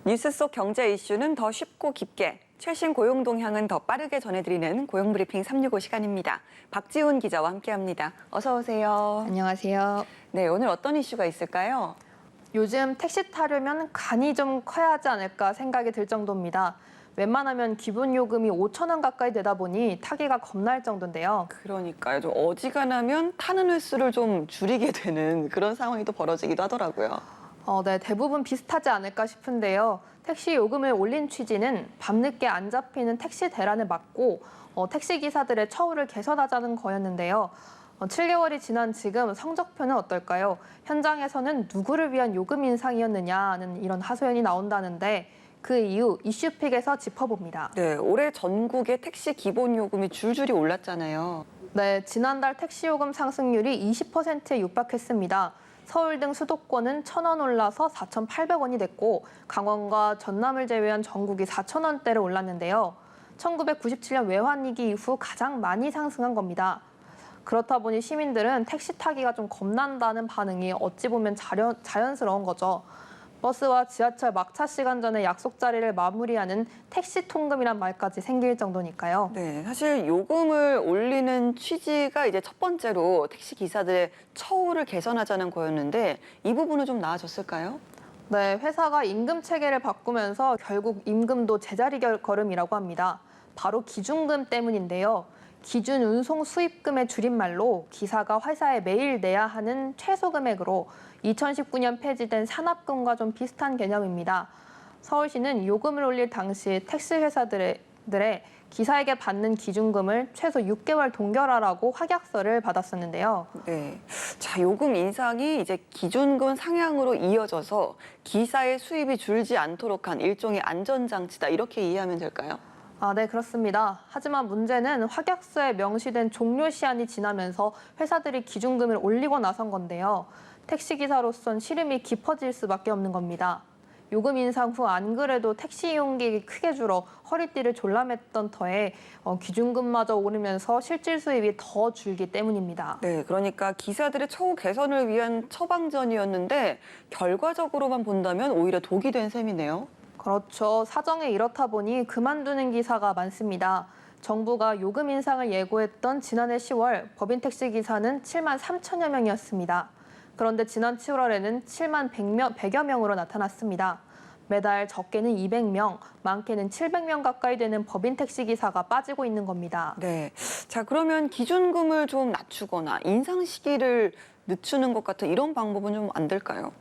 뉴스 속 경제 이슈는 더 쉽고 깊게, 최신 고용 동향은 더 빠르게 전해드리는 고용브리핑 365 시간입니다. 박지훈 기자와 함께합니다. 어서 오세요. 안녕하세요. 네, 오늘 어떤 이슈가 있을까요? 요즘 택시 타려면 간이 좀 커야 하지 않을까 생각이 들 정도입니다. 웬만하면 기본 요금이 5천 원 가까이 되다 보니 타기가 겁날 정도인데요. 그러니까요. 좀 어지간하면 타는 횟수를 좀 줄이게 되는 그런 상황이 또 벌어지기도 하더라고요. 네, 대부분 비슷하지 않을까 싶은데요. 택시 요금을 올린 취지는 밤늦게 안 잡히는 택시 대란을 막고 택시 기사들의 처우를 개선하자는 거였는데요. 7개월이 지난 지금 성적표는 어떨까요? 현장에서는 누구를 위한 요금 인상이었느냐는 이런 하소연이 나온다는데 그 이유 이슈픽에서 짚어봅니다. 네, 올해 전국의 택시 기본 요금이 줄줄이 올랐잖아요. 네, 지난달 택시 요금 상승률이 20%에 육박했습니다. 서울 등 수도권은 1,000원 올라서 4,800원이 됐고 강원과 전남을 제외한 전국이 4,000원대를 올랐는데요. 1997년 외환위기 이후 가장 많이 상승한 겁니다. 그렇다 보니 시민들은 택시 타기가 좀 겁난다는 반응이 어찌 보면 자연스러운 거죠. 버스와 지하철 막차 시간 전에 약속 자리를 마무리하는 택시 통금이란 말까지 생길 정도니까요. 네, 사실 요금을 올리는 취지가 이제 첫 번째로 택시 기사들의 처우를 개선하자는 거였는데 이 부분은 좀 나아졌을까요? 네, 회사가 임금 체계를 바꾸면서 결국 임금도 제자리 걸음이라고 합니다. 바로 기준금 때문인데요. 기준 운송 수입금의 줄임말로 기사가 회사에 매일 내야 하는 최소 금액으로 2019년 폐지된 산업금과 좀 비슷한 개념입니다. 서울시는 요금을 올릴 당시 택시 회사들의 기사에게 받는 기준금을 최소 6개월 동결하라고 확약서를 받았었는데요. 네. 자, 요금 인상이 이제 기준금 상향으로 이어져서 기사의 수입이 줄지 않도록 한 일종의 안전장치다. 이렇게 이해하면 될까요? 네, 그렇습니다. 하지만 문제는 확약서에 명시된 종료 시한이 지나면서 회사들이 기준금을 올리고 나선 건데요. 택시기사로선 시름이 깊어질 수밖에 없는 겁니다. 요금 인상 후 안 그래도 택시 이용객이 크게 줄어 허리띠를 졸라맸던 터에 기준금마저 오르면서 실질 수입이 더 줄기 때문입니다. 네, 그러니까 기사들의 처우 개선을 위한 처방전이었는데 결과적으로만 본다면 오히려 독이 된 셈이네요. 그렇죠. 사정이 이렇다 보니 그만두는 기사가 많습니다. 정부가 요금 인상을 예고했던 지난해 10월 법인 택시 기사는 7만 3천여 명이었습니다. 그런데 지난 7월에는 7만 100여 명으로 나타났습니다. 매달 적게는 200명, 많게는 700명 가까이 되는 법인 택시 기사가 빠지고 있는 겁니다. 네. 자, 그러면 기준금을 좀 낮추거나 인상 시기를 늦추는 것 같은 이런 방법은 좀 안 될까요?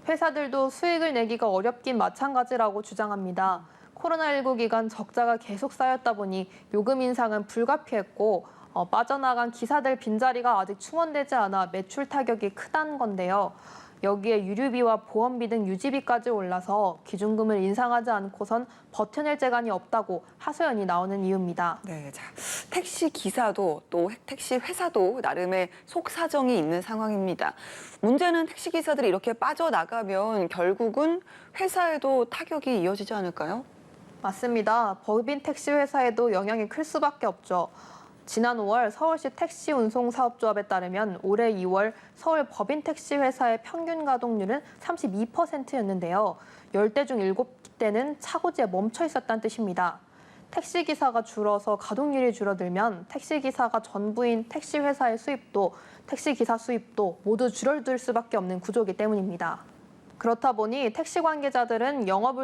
회사들도 수익을 내기가 어렵긴 마찬가지라고 주장합니다. 코로나19 기간 적자가 계속 쌓였다 보니 요금 인상은 불가피했고 빠져나간 기사들 빈자리가 아직 충원되지 않아 매출 타격이 크다는 건데요. 여기에 유류비와 보험비 등 유지비까지 올라서 기준금을 인상하지 않고선 버텨낼 재간이 없다고 하소연이 나오는 이유입니다. 네, 자, 택시 기사도 또 택시 회사도 나름의 속사정이 있는 상황입니다. 문제는 택시 기사들이 이렇게 빠져나가면 결국은 회사에도 타격이 이어지지 않을까요? 맞습니다. 법인 택시 회사에도 영향이 클 수밖에 없죠. 지난 5월 서울시 택시운송사업조합에 따르면 올해 2월 서울 법인 택시 회사의 평균 가동률은 32%였는데요. 10대 중 7대는 차고지에 멈춰 있었다는 뜻입니다. 택시기사가 줄어서 가동률이 줄어들면 택시기사가 전부인 택시 회사의 수입도 택시기사 수입도 모두 줄어들 수밖에 없는 구조이기 때문입니다. 그렇다 보니 택시 관계자들은 영업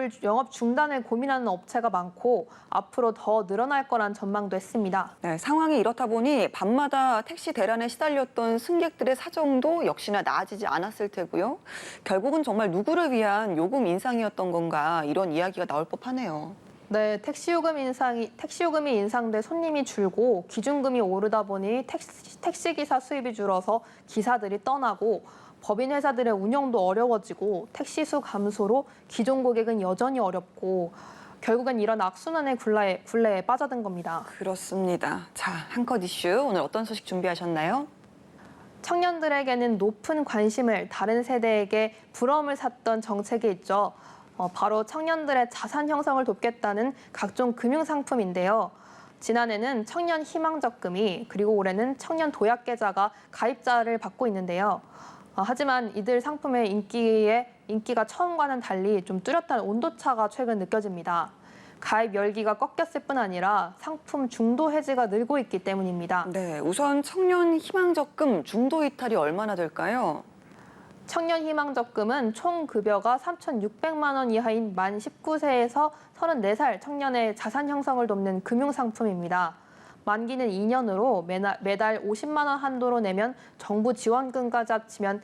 중단을 고민하는 업체가 많고 앞으로 더 늘어날 거란 전망도 했습니다. 네, 상황이 이렇다 보니 밤마다 택시 대란에 시달렸던 승객들의 사정도 역시나 나아지지 않았을 테고요. 결국은 정말 누구를 위한 요금 인상이었던 건가 이런 이야기가 나올 법하네요. 네, 택시 요금이 인상돼 손님이 줄고 기준금이 오르다 보니 택시 기사 수입이 줄어서 기사들이 떠나고 법인 회사들의 운영도 어려워지고 택시수 감소로 기존 고객은 여전히 어렵고 결국엔 이런 악순환의 굴레에 빠져든 겁니다. 그렇습니다. 자, 한컷 이슈 오늘 어떤 소식 준비하셨나요? 청년들에게는 높은 관심을 다른 세대에게 부러움을 샀던 정책이 있죠. 바로 청년들의 자산 형성을 돕겠다는 각종 금융상품인데요. 지난해는 청년 희망적금이 그리고 올해는 청년 도약계좌가 가입자를 받고 있는데요. 하지만 이들 상품의 인기에 인기가 처음과는 달리 좀 뚜렷한 온도차가 최근 느껴집니다. 가입 열기가 꺾였을 뿐 아니라 상품 중도 해지가 늘고 있기 때문입니다. 네, 우선 청년 희망 적금 중도 이탈이 얼마나 될까요? 청년 희망 적금은 총 급여가 3,600만 원 이하인 만 19세에서 34살 청년의 자산 형성을 돕는 금융 상품입니다. 만기는 2년으로 매달 50만 원 한도로 내면 정부 지원금까지 합치면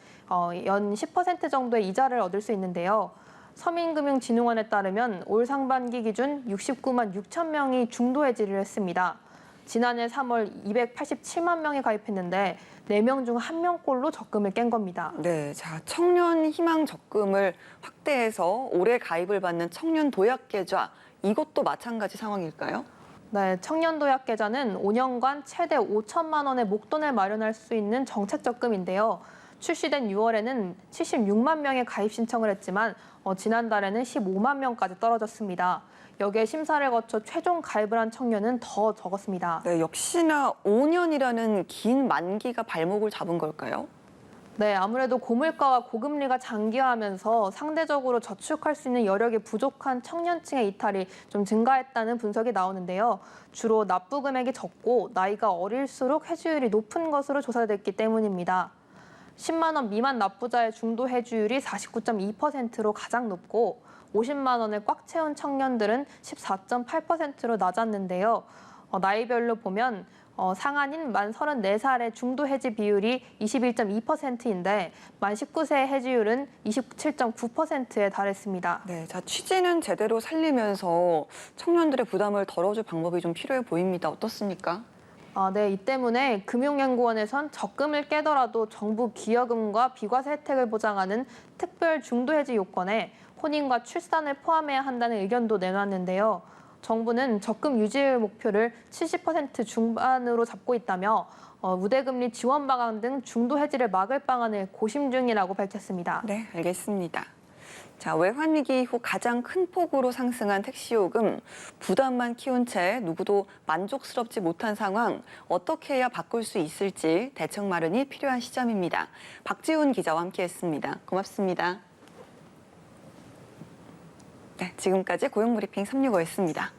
연 10% 정도의 이자를 얻을 수 있는데요. 서민금융진흥원에 따르면 올 상반기 기준 69만 6천 명이 중도 해지를 했습니다. 지난해 3월 287만 명이 가입했는데 4명 중 1명꼴로 적금을 깬 겁니다. 네, 자, 청년 희망 적금을 확대해서 올해 가입을 받는 청년 도약 계좌, 이것도 마찬가지 상황일까요? 네, 청년 도약 계좌는 5년간 최대 5천만 원의 목돈을 마련할 수 있는 정책 적금인데요. 출시된 6월에는 76만 명의 가입 신청을 했지만 지난달에는 15만 명까지 떨어졌습니다. 여기에 심사를 거쳐 최종 가입을 한 청년은 더 적었습니다. 네, 역시나 5년이라는 긴 만기가 발목을 잡은 걸까요? 네, 아무래도 고물가와 고금리가 장기화하면서 상대적으로 저축할 수 있는 여력이 부족한 청년층의 이탈이 좀 증가했다는 분석이 나오는데요. 주로 납부 금액이 적고 나이가 어릴수록 해지율이 높은 것으로 조사됐기 때문입니다. 10만 원 미만 납부자의 중도 해지율이 49.2%로 가장 높고 50만 원을 꽉 채운 청년들은 14.8%로 낮았는데요. 나이별로 보면 상한인 만 34살의 중도 해지 비율이 21.2%인데 만 19세의 해지율은 27.9%에 달했습니다. 네, 자, 취지는 제대로 살리면서 청년들의 부담을 덜어줄 방법이 좀 필요해 보입니다. 어떻습니까? 네, 이 때문에 금융연구원에선 적금을 깨더라도 정부 기여금과 비과세 혜택을 보장하는 특별 중도 해지 요건에 혼인과 출산을 포함해야 한다는 의견도 내놨는데요. 정부는 적금 유지율 목표를 70% 중반으로 잡고 있다며 우대금리 지원 방안 등 중도 해지를 막을 방안을 고심 중이라고 밝혔습니다. 네, 알겠습니다. 자, 외환위기 이후 가장 큰 폭으로 상승한 택시요금, 부담만 키운 채 누구도 만족스럽지 못한 상황, 어떻게 해야 바꿀 수 있을지 대책 마련이 필요한 시점입니다. 박지훈 기자와 함께했습니다. 고맙습니다. 네, 지금까지 고용브리핑 365였습니다.